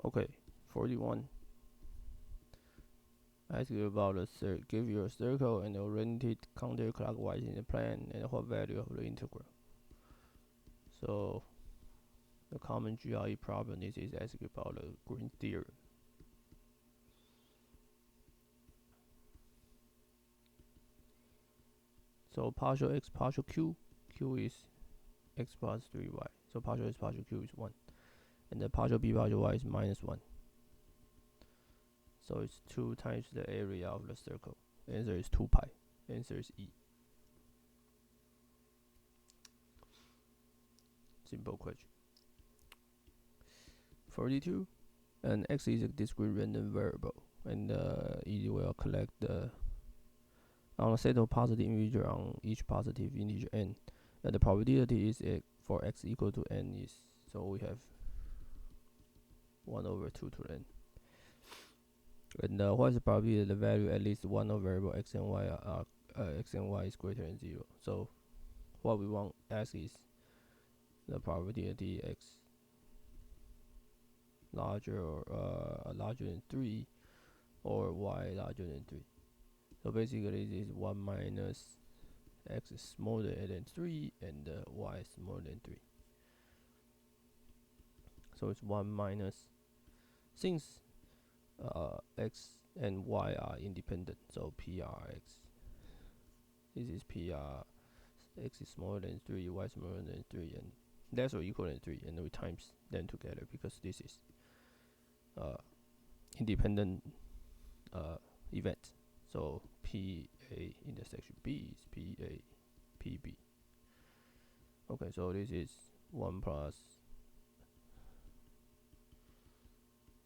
Okay, 41. Ask you about give you a circle and orient it counterclockwise in the plane and what value of the integral. So the common GRE problem is asking about the green theorem. So partial x partial q, q is x plus 3y. So partial x partial q is 1. And the partial b partial y is minus 1. So it's 2 times the area of the circle. Answer is 2 pi. Answer is E. Simple question. 42. And x is a discrete random variable, and it will collect on a set of positive integer on each positive integer n. And the probability is for x equal to n is, so we have 1 over 2 to n. And what is the probability that the value at least one of variable x and y is greater than 0? So what we want to ask is the probability x larger or larger than 3 or y larger than 3. So basically this is 1 minus x is smaller than 3 and y is smaller than 3. So it's 1 minus, since x and y are independent, so PRx, this is PR, x is smaller than 3, y is smaller than 3, and less or equal than 3, and we times them together because this is independent event. So PA intersection B is PA PB. Okay, so this is 1 plus,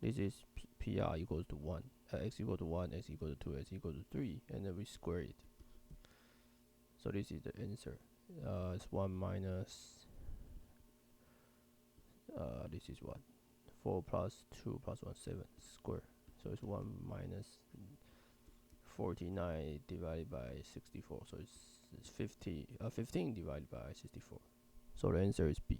this is PR equals to 1, x equal to 1, x equal to 2, x equal to 3, and then we square it. So this is the answer. It's 1 minus, this is what? 4 plus 2 plus 1, 7 square. So it's 1 minus 49 divided by 64. So it's 15 divided by 64. So the answer is B.